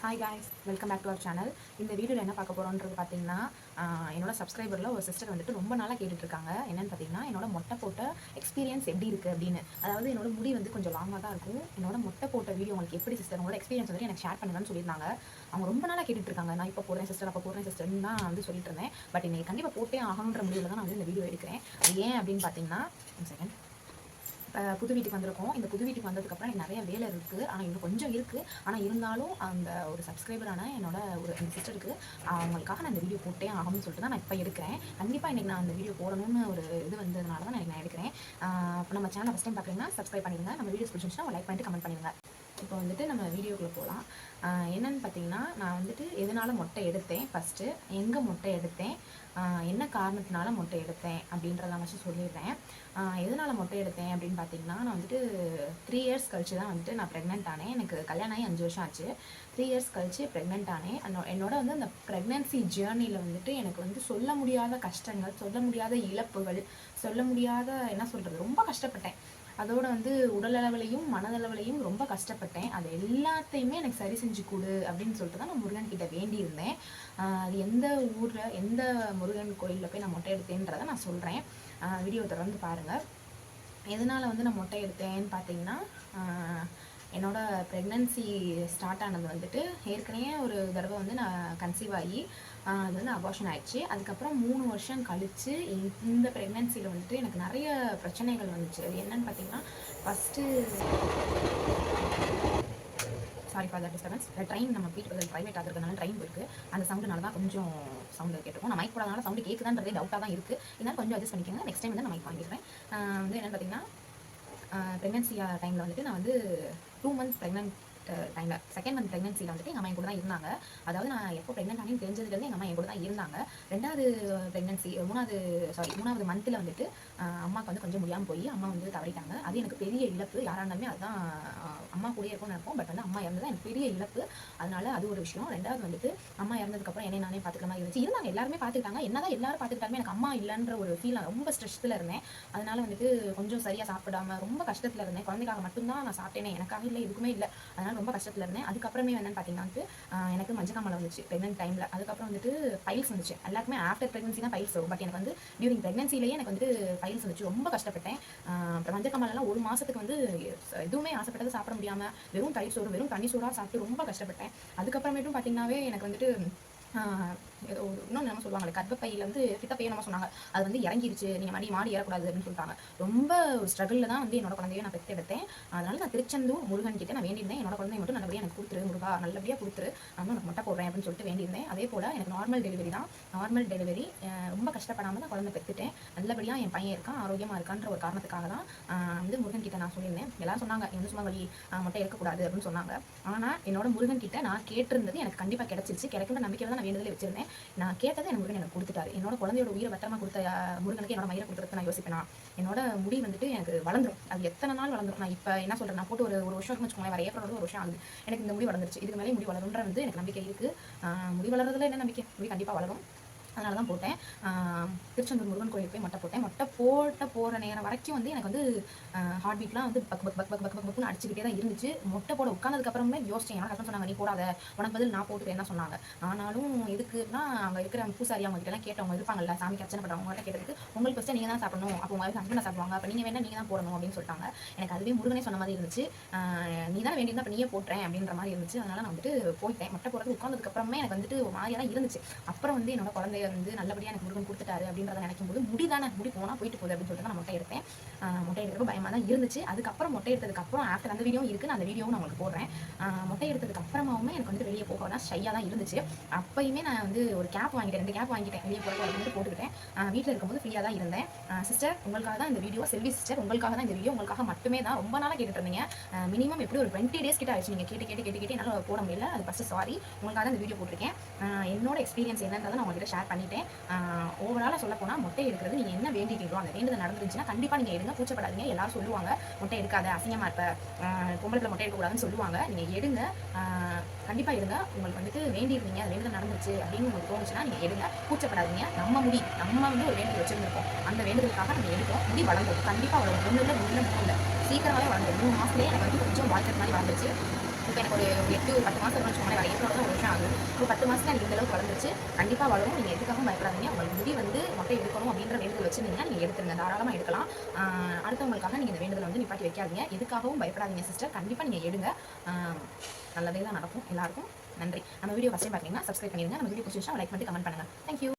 Hi guys, welcome back to our channel. இந்த வீடியோவில் என்ன பார்க்க போகிறோன்றது பார்த்தீங்கன்னா, என்னோட சப்ஸ்கிரைபரில் ஒரு சிஸ்டர் வந்துட்டு ரொம்ப நாளாக கேட்டுட்ருக்காங்க. என்னென்னு பார்த்தீங்கன்னா, என்னோட மொட்டை போட்ட எக்ஸ்பீரியன்ஸ் எப்படி இருக்குது அப்படின்னு. அதாவது என்னோட முடி வந்து கொஞ்சம் லாங்காக தான் இருக்கும். என்னோட மொட்டை போட்ட வீடியோ உங்களுக்கு எப்படி சிஸ்டர், உங்களோட எக்ஸ்பீரியன்ஸ் வந்துட்டு எனக்கு ஷேர் பண்ணுங்கன்னு சொல்லியிருந்தாங்க. அவங்க ரொம்ப நாளாக கேட்டுட்ருக்காங்க. நான் இப்போ போடுறேன் சிஸ்டர், அப்போ போடுறேன் சிஸ்டர்னு தான் வந்து சொல்லிட்டு இருந்தேன். பட் இன்னைக்கு கண்டிப்பாக போட்டே ஆகணுன்ற முடிவில் தான் நான் வந்து இந்த வீடியோ எடுக்கிறேன். அது ஏன் அப்படின்னு பார்த்தீங்கன்னா, ஒன் செகண்ட். புது வீட்டுக்கு வந்திருக்கோம். இந்த புது வீட்டுக்கு வந்ததுக்கப்புறம் எனக்கு நிறைய வேலை இருக்குது. ஆனால் இன்னும் கொஞ்சம் இருக்குது. ஆனால் இருந்தாலும் அந்த ஒரு சப்ஸ்கிரைபரான என்னோட என் சிஸ்டருக்கு அவங்களுக்காக நான் இந்த வீடியோ போட்டே ஆகணும்னு சொல்லிட்டு தான் நான் இப்போ எடுக்கிறேன். கண்டிப்பாக இன்றைக்கி நான் அந்த வீடியோ போடணும்னு ஒரு இது வந்ததுனால தான் நான் எடுக்கிறேன். இப்போ நம்ம சேனலை ஃபஸ்ட் டைம் பார்க்குறீங்கன்னா சப்ஸ்கிரைப் பண்ணிடுங்க. நம்ம வீடியோஸ் பிடிச்சிருந்துச்சுன்னா லைக் பண்ணிட்டு கமெண்ட் பண்ணிடுங்க. இப்போ வந்துட்டு நம்ம வீடியோக்குள்ளே போகலாம். என்னென்னு பார்த்தீங்கன்னா, நான் வந்துட்டு எதனால் மொட்டை எடுத்தேன், ஃபஸ்ட்டு எங்கே மொட்டை எடுத்தேன், என்ன காரணத்தினால மொட்டை எடுத்தேன் அப்படின்றத வச்சு சொல்லிடுறேன். எதனால் மொட்டை எடுத்தேன் அப்படின்னு பார்த்தீங்கன்னா, நான் வந்துட்டு 3 இயர்ஸ் கழிச்சு தான் வந்துட்டு நான் ப்ரெக்னென்ட் ஆனேன். எனக்கு கல்யாணம் ஆகி 5 வருஷம் ஆச்சு. 3 இயர்ஸ் கழிச்சு ப்ரெக்னென்ட் ஆனேன். என்னோட வந்து அந்த ப்ரெக்னென்சி ஜேர்னியில் வந்துட்டு எனக்கு வந்து சொல்ல முடியாத கஷ்டங்கள், சொல்ல முடியாத இழப்புகள், சொல்ல முடியாத என்ன சொல்கிறது, ரொம்ப கஷ்டப்பட்டேன். அதோடு வந்து உடலளவிலையும் மனதளவிலையும் ரொம்ப கஷ்டப்பட்டேன். அது எல்லாத்தையுமே எனக்கு சரி செஞ்சு கொடு அப்படின்னு சொல்லிட்டு தான் நான் முருகன் கிட்ட வேண்டியிருந்தேன். அது எந்த ஊரில், எந்த முருகன் கோயிலில் போய் நான் மொட்டை எடுத்தேன்றதை நான் சொல்கிறேன். வீடியோ தொடர்ந்து பாருங்கள். எதனால் வந்து நான் மொட்டை எடுத்தேன்னு பார்த்தீங்கன்னா, என்னோடய ப்ரெக்னன்சி ஸ்டார்ட் ஆனது வந்துட்டு ஏற்கனவே ஒரு தடவை வந்து நான் கன்சீவ் ஆகி அது வந்து அபார்ஷன் ஆயிடுச்சு. அதுக்கப்புறம் 3 வருஷம் கழித்து இந்த ப்ரெக்னன்சியில் வந்துட்டு எனக்கு நிறைய பிரச்சனைகள் வந்துச்சு. அது என்னன்னு பார்த்தீங்கன்னா, first sorry for the disturbance. Train நம்ம வீட்டுக்கு ப்ரைவேட் ஆகிறதுனால ட்ரெயின் போயிருக்கு. அந்த சவுண்டுனால தான் கொஞ்சம் சவுண்டு கேட்டிருக்கோம். நான் மைக் போடாதனால சவுண்டு கேட்குதான்றதே டவுட்டாக தான் இருக்குது. இதனால் கொஞ்சம் அட்ஜஸ்ட் பண்ணிக்கோங்க. நெக்ஸ்ட் டைம் வந்து நான் மைக் வாங்கிடுறேன். வந்து என்னென்னு பார்த்தீங்கன்னா, ப்ரெக்னன்சி டைமில் வந்துட்டு நான் வந்து 2 மந்த்ஸ் ப்ரெக்னென்ட் டைமில் செகண்ட் மந்த் ப்ரெக்னன்சியில் வந்துட்டு எங்கள் அம்மா என் கூட தான் இருந்தாங்க. அதாவது நான் எப்போ ப்ரெக்னென்ட் ஆனேன்னு தெரிஞ்சதுலேருந்து எங்கள் அம்மா என் கூட தான் இருந்தாங்க. 2வது ப்ரெக்னன்சி 3வது மந்தில் வந்துட்டு அம்மாவுக்கு வந்து கொஞ்சம் முடியாமல் போய் அம்மா வந்து தவறிட்டாங்க. அது எனக்கு பெரிய இழப்பு. யாராக இருந்தாலுமே அதுதான் அம்மா கூடயே இருக்கும்னு நினைப்போம். பட் வந்து அம்மா இறந்தது எனக்கு பெரிய இழப்பு. அதனால் அது ஒரு விஷயம். 2வது வந்துட்டு அம்மா இறந்ததுக்கப்புறம் என்னை நானே பார்த்துக்கிற மாதிரி இருந்துச்சு. இருந்தாங்க, எல்லாருமே பார்த்துக்கிட்டாங்க. என்னதான் எல்லாரும் பார்த்துக்கிட்டாலுமே எனக்கு அம்மா இல்லைன்ற ஒரு ஃபீல், ரொம்ப ஸ்ட்ரெஸ்ஸில் இருந்தேன். அதனால் வந்துட்டு கொஞ்சம் சரியாக சாப்பிடாமல் ரொம்ப கஷ்டத்தில் இருந்தேன். குழந்தைக்காக மட்டும்தான் நான் சாப்பிட்டேனே, எனக்காக இல்லை, எதுக்குமே இல்லை. அதனால் ரொம்ப கஷ்டத்தில் இருந்தேன். அதுக்கப்புறமே என்னென்னு பார்த்தீங்கன்னா, எனக்கு மஞ்சக்காமலை வந்துச்சு ப்ரெக்னென்ட் டைமில். அதுக்கப்புறம் வந்துட்டு பைல்ஸ் வந்துச்சு. எல்லாருக்குமே ஆஃப்டர் ப்ரெக்னன்சி தான் பைல்ஸ் வரும். பட் எனக்கு வந்து டியூரிங் ப்ரெக்னன்சிலேயே எனக்கு வந்து பைல்ஸ் வந்துச்சு. ரொம்ப கஷ்டப்பட்டேன். அப்புறம் மஞ்சக்காமலாம் 1 மாதத்துக்கு வந்து எதுவுமே ஆசைப்பட்டது சாப்பிட முடியாமல் வெறும் தயிர் சோறு, வெறும் தண்ணி சோறாக சாப்பிட்டு ரொம்ப கஷ்டப்பட்டேன். அதுக்கப்புறமேட்டும் பார்த்தீங்கன்னாவே எனக்கு வந்துட்டு இன்னொன்று நம்ம சொல்லுவாங்க, கர்ப்பப்பையில் வந்து பித்தப்பையை நம்ம சொன்னாங்க, அது வந்து இறங்கிருச்சு, நீங்கள் மாடி ஏறக்கூடாது அப்படின்னு சொல்லிட்டாங்க. ரொம்ப ஒரு ஸ்ட்ரகிளில் தான் வந்து என்னோட குழந்தையை நான் பெற்றெடுத்தேன். அதனால நான் திருச்செந்தூர் முருகன் கிட்டே நான் வேண்டியிருந்தேன், என்னோட குழந்தைய மட்டும் நல்லபடியாக எனக்கு கொடுத்துரு முருகா, நல்லபடியாக கொடுத்துரு, நான் எனக்கு மொட்டை போடுறேன் அப்படின்னு சொல்லிட்டு வேண்டியிருந்தேன். அதே போல் எனக்கு நார்மல் டெலிவரி தான். நார்மல் டெலிவரி ரொம்ப கஷ்டப்படாமல் தான் குழந்தை பெற்றுட்டேன். நல்லபடியாக என் பையன் இருக்கான், ஆரோக்கியமாக இருக்கான்ற ஒரு காரணத்துக்காக தான் வந்து முருகன் கிட்ட நான் சொல்லியிருந்தேன். எல்லாரும் சொன்னாங்க, எந்த சும்மா வழி மொட்டை இருக்கக்கூடாது அப்படின்னு சொன்னாங்க. ஆனால் என்னோட முருகன் கிட்ட நான் கேட்டிருந்தது எனக்கு கண்டிப்பாக கிடைச்சிருச்சு. கிடைக்கிற நம்பிக்கையில் தான் நான் வேண்டுதலே வச்சிருந்தேன். நான் கேட்டதை என் முருகன் எனக்கு கொடுத்துட்டாரு. என்னோட குழந்தையோட உயிரை பத்திரமா கொடுத்த முருகனுக்கு என்னோட மயிரை கொடுத்துறது நான் யோசிப்பேனா? என்னோட முடி வந்துட்டு எனக்கு வளர்ந்துடும். அது எத்தனை நாள் வளர்ந்துடும்? நான் இப்போ என்ன சொல்கிறேன், நான் போட்டு ஒரு வருஷம் வச்சுக்கோங்களேன், வர ஏப்ரலோட 1 வருஷம் ஆகுது. எனக்கு இந்த முடி வளர்ந்துருச்சு. இதுக்கு மேலே முடி வளருன்ற வந்து எனக்கு நம்பிக்கை இருக்குது. முடி வளர்றதுல என்ன நம்பிக்கை? முடி கண்டிப்பாக வளரும். அதனால தான் போட்டேன். திருச்செந்தூர் முருகன் கோயிலுக்கு போய் மொட்டை போட்டேன். மொட்டை போகிற நேரம் வரைக்கும் வந்து எனக்கு வந்து ஹார்ட் பீட்லாம் வந்து பக் பக் பக் பக் பக் பக்னு அடிச்சுக்கிட்டே தான் இருந்துச்சு. மொட்டை போட உட்காந்ததுக்கப்புறமே யோசிச்சேன். எனக்கு ஹஸ்பண்ட் சொன்னாங்க, நீ போடாத, உனக்கு பதில் நான் போட்டுக்கிறேன் தான் சொன்னாங்க. ஆனாலும் எதுக்குன்னா, அங்கே இருக்கிற பூசாரி அவங்க கிட்டலாம் கேட்டவங்க இருப்பாங்கல்ல, சாமிக்கு அர்ச்சனை பண்ணுறவங்க கேட்டதுக்கு, உங்களுக்கு ஃபஸ்ட்டு நீங்கள் தான் சாப்பிடணும், அப்போ உங்கள் ஹஸ்பண்ட் சாப்பிடுவாங்க, அப்போ நீங்கள் வேணா நீங்கள் தான் போடணும் அப்படின்னு சொல்லிட்டாங்க. எனக்கு அதுவே முருகனே சொன்ன மாதிரி இருந்துச்சு. நீ தானே வேண்டியிருந்தா அப்போ நீயே போட்டுறேன் அப்படின்ற மாதிரி இருந்துச்சு. அதனால் நான் வந்துட்டு போயிட்டேன். மொட்டை போடுறது உட்காந்ததுக்கப்புறமே எனக்கு வந்துட்டு ஒரு மாதிரியாக தான் இருந்துச்சு. அப்புறம் வந்து என்னோட குழந்தைய வந்து நல்லபடியாக எனக்கு முருகன் கொடுத்துட்டாரு அப்படின்றத நினைக்கும் போது, முடி போனால் போயிட்டு போகுது அப்படின்னு சொல்லிட்டு நான் மொட்டை எடுத்தேன். மொட்டை எடுக்கிறப்ப பயமாக தான் இருந்துச்சு. அதுக்கப்புறம் மொட்டை எடுத்ததுக்கப்புறம் ஆஃப்டர் அந்த வீடியோ இருக்குது, நான் அந்த வீடியோவும் நான் உங்களுக்கு போடுறேன். மொட்டை எடுத்ததுக்கு அப்புறமாவுமே எனக்கு வந்து வெளியே போக தான் ஷையாக தான் இருந்துச்சு. அப்பயுமே நான் வந்து ஒரு கேப் வாங்கிட்டேன், 2 கேப் வாங்கிட்டேன். வெளியே போகிறப்ப வந்து போட்டுக்கிட்டேன். வீட்டில் இருக்கும்போது ஃப்ரீயாக தான் இருந்தேன். சிஸ்டர், உங்களுக்காக தான் இந்த வீடியோ, செல்வி சிஸ்டர், உங்களுக்காக தான் இந்த வீடியோ, உங்களுக்காக மட்டுமே தான். ரொம்ப நாளாக கேட்டுட்டு இருந்தீங்க. மினிமம் எப்படி ஒரு 20 டேஸ் கிட்ட ஆயிடுச்சு நீங்கள் கேட்டு என்னால் போட முடியல. அது ஃபஸ்ட்டு சாரி. உங்களுக்காக தான் இந்த வீடியோ போட்டிருக்கேன். என்னோட எக்ஸ்பீரியன்ஸ் என்னன்றதை நான் உங்கள்கிட்ட ஷேர் பண்ணிட்டேன். ஓவராலாக சொல்ல போனால், மொட்டை எடுக்கிறது நீங்கள் என்ன வேண்டிக்கிறீங்களோ அந்த வேண்டுதல் நடந்துருச்சுன்னா கண்டிப்பாக நீங்கள் எடுங்க, கூச்சப்படாதீங்க. எல்லாரும் சொல்லுவாங்க, மொட்டை எடுக்காத, அசிங்கமாக இருப்ப, பொம்பளத்தில் மொட்டை எடுக்கக்கூடாதுன்னு சொல்லுவாங்க. நீங்கள் எடுங்க, கண்டிப்பாக எடுங்க. உங்களுக்கு வந்துட்டு வேண்டியிருந்தீங்க, அது வேண்டுதல் நடந்துருச்சு அப்படின்னு உங்களுக்கு தோணுச்சுன்னா நீங்கள் எடுங்க, கூச்சப்படாதீங்க. நம்ம வந்து ஒரு வேண்டுதல் வச்சுருந்துருக்கோம், அந்த வேண்டுதலுக்காக நம்ம எடுப்போம். முடி வளர்ந்துடும், கண்டிப்பாக வளரும். 1 இல்லை 2 இல்லை 3 இல்லை, சீக்கிரமாகவே வளர்ந்துடும். 3 மாதத்துலேயே எனக்கு வந்து கொஞ்சம் வாழ்க்கை மாதிரி வளர்ந்துச்சு. இப்போ எனக்கு ஒரு 8-10 மாதம் வச்சுக்கோங்களேன், வர ஏப்ரல் தான் ஒரு வருஷம் ஆகுது. ஒரு 10 மாதத்துல எனக்கு இந்த அளவுக்கு வளர்ந்துருச்சு. கண்டிப்பாக வளரும். நீங்கள் எதுக்காகவும் பயப்படாதீங்க. உங்களுக்கு முடி வந்து மொட்டை எடுக்கணும் அப்படின்ற வேண்டுதல் வச்சுருந்தீங்கன்னா நீங்கள் எடுத்துருங்க, தாராளமாக எடுக்கலாம். அடுத்தவங்களுக்காக நீங்கள் இந்த வேண்டுதலை வந்து நிப்பாட்டி வைக்காதீங்க. எதுக்காகவும் பயப்படாதீங்க சிஸ்டர், கண்டிப்பாக நீங்கள் எடுங்க. நல்லதே தான் நடக்கும் எல்லாருக்கும். நன்றி. நம்ம வீடியோ ஃபஸ்ட் டைம் பார்த்தீங்கன்னா சப்ஸ்கிரைப் பண்ணிடுங்க. நம்ம வீடியோ பிடிச்சிருந்தா லைக் பண்ணி கமெண்ட் பண்ணுங்கள். தேங்க்யூ.